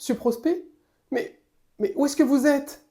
Monsieur Prospect? Mais où est-ce que vous êtes?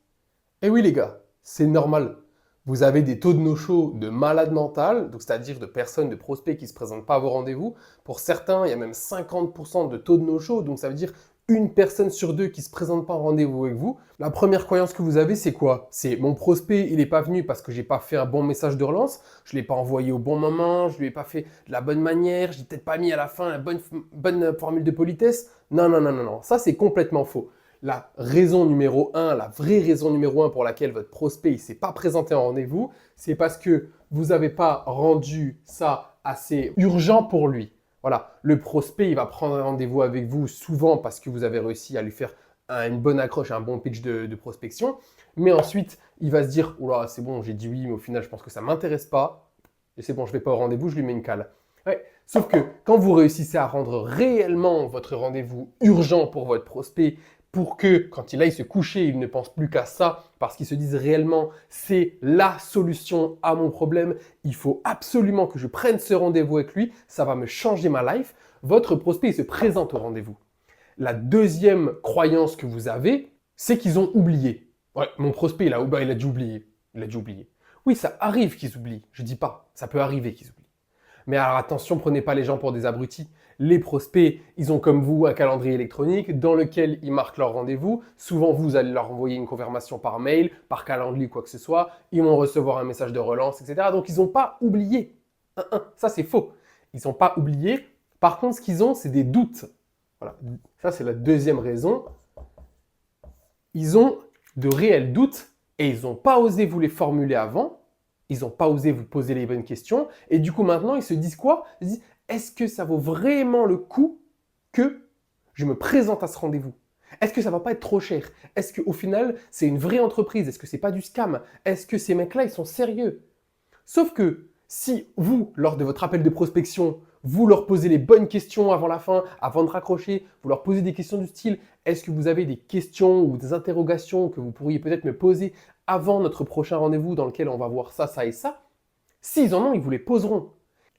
Eh oui les gars, c'est normal. Vous avez des taux de no-show de malade mental, donc c'est-à-dire de personnes, de prospects qui ne se présentent pas à vos rendez-vous. Pour certains, il y a même 50% de taux de no-show, donc ça veut dire une personne sur deux qui ne se présente pas en rendez-vous avec vous. La première croyance que vous avez, c'est quoi? C'est mon prospect, il n'est pas venu parce que j'ai pas fait un bon message de relance, je ne l'ai pas envoyé au bon moment, je ne lui ai pas fait de la bonne manière, je n'ai peut-être pas mis à la fin la bonne formule de politesse. Non, non, non, non, non, ça c'est complètement faux. La raison numéro 1, la vraie raison numéro 1 pour laquelle votre prospect ne s'est pas présenté en rendez-vous, c'est parce que vous n'avez pas rendu ça assez urgent pour lui. Voilà, le prospect, il va prendre un rendez-vous avec vous souvent parce que vous avez réussi à lui faire une bonne accroche, un bon pitch de prospection. Mais ensuite, il va se dire, oula, c'est bon, j'ai dit oui, mais au final, je pense que ça ne m'intéresse pas. Et c'est bon, je ne vais pas au rendez-vous, je lui mets une cale. Ouais. Sauf que quand vous réussissez à rendre réellement votre rendez-vous urgent pour votre prospect, pour que quand il aille se coucher, il ne pense plus qu'à ça, parce qu'il se dise réellement, c'est la solution à mon problème, il faut absolument que je prenne ce rendez-vous avec lui, ça va me changer ma life, votre prospect il se présente au rendez-vous. La deuxième croyance que vous avez, c'est qu'ils ont oublié. Ouais, mon prospect, il a dû oublier. Il a dû oublier. Oui, ça arrive qu'ils oublient. Je dis pas, ça peut arriver qu'ils oublient. Mais alors attention, prenez pas les gens pour des abrutis. Les prospects, ils ont comme vous un calendrier électronique dans lequel ils marquent leur rendez-vous. Souvent, vous allez leur envoyer une confirmation par mail, par calendrier, quoi que ce soit. Ils vont recevoir un message de relance, etc. Donc, ils n'ont pas oublié. Ça, c'est faux. Ils n'ont pas oublié. Par contre, ce qu'ils ont, c'est des doutes. Voilà. Ça, c'est la deuxième raison. Ils ont de réels doutes et ils n'ont pas osé vous les formuler avant. Ils n'ont pas osé vous poser les bonnes questions. Et du coup, maintenant, ils se disent quoi? Ils se disent, est-ce que ça vaut vraiment le coup que je me présente à ce rendez-vous? Est-ce que ça va pas être trop cher? Est-ce qu'au final, c'est une vraie entreprise? Est-ce que c'est pas du scam? Est-ce que ces mecs-là, ils sont sérieux? Sauf que si vous, lors de votre appel de prospection, vous leur posez les bonnes questions avant la fin, avant de raccrocher, vous leur posez des questions du style est-ce que vous avez des questions ou des interrogations que vous pourriez peut-être me poser avant notre prochain rendez-vous dans lequel on va voir ça, ça et ça? S'ils en ont, ils vous les poseront.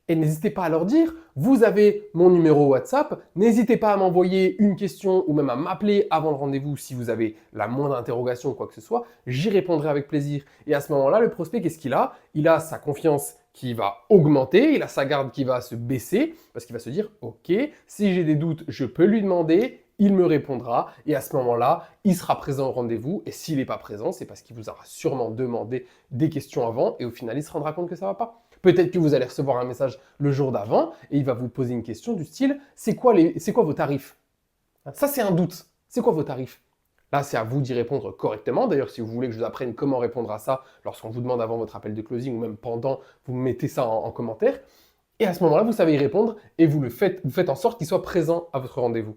Et n'hésitez pas à leur dire, vous avez mon numéro WhatsApp, n'hésitez pas à m'envoyer une question ou même à m'appeler avant le rendez-vous si vous avez la moindre interrogation ou quoi que ce soit, j'y répondrai avec plaisir. Et à ce moment-là, le prospect, qu'est-ce qu'il a? Il a sa confiance qui va augmenter, il a sa garde qui va se baisser, parce qu'il va se dire, ok, si j'ai des doutes, je peux lui demander, il me répondra, et à ce moment-là, il sera présent au rendez-vous, et s'il n'est pas présent, c'est parce qu'il vous aura sûrement demandé des questions avant, et au final, il se rendra compte que ça ne va pas. Peut-être que vous allez recevoir un message le jour d'avant et il va vous poser une question du style c'est quoi vos tarifs? Ça, c'est un doute. C'est quoi vos tarifs? Là, c'est à vous d'y répondre correctement. D'ailleurs, si vous voulez que je vous apprenne comment répondre à ça lorsqu'on vous demande avant votre appel de closing ou même pendant, vous mettez ça en commentaire. Et à ce moment-là, vous savez y répondre et vous faites en sorte qu'il soit présent à votre rendez-vous.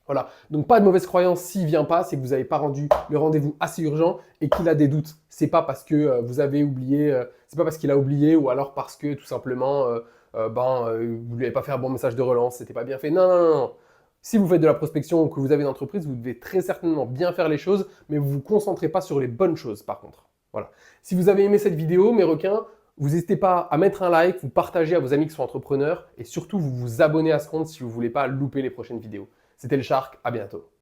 Voilà, donc pas de mauvaise croyance s'il ne vient pas, c'est que vous n'avez pas rendu le rendez-vous assez urgent et qu'il a des doutes. C'est pas parce que vous avez oublié, c'est pas parce qu'il a oublié ou alors parce que tout simplement vous lui avez pas fait un bon message de relance, c'était pas bien fait. Non, non, non, non. Si vous faites de la prospection ou que vous avez une entreprise, vous devez très certainement bien faire les choses, mais vous vous concentrez pas sur les bonnes choses par contre. Voilà. Si vous avez aimé cette vidéo, mes requins, vous n'hésitez pas à mettre un like, vous partagez à vos amis qui sont entrepreneurs et surtout vous vous abonnez à ce compte si vous voulez pas louper les prochaines vidéos. C'était le Shark, à bientôt.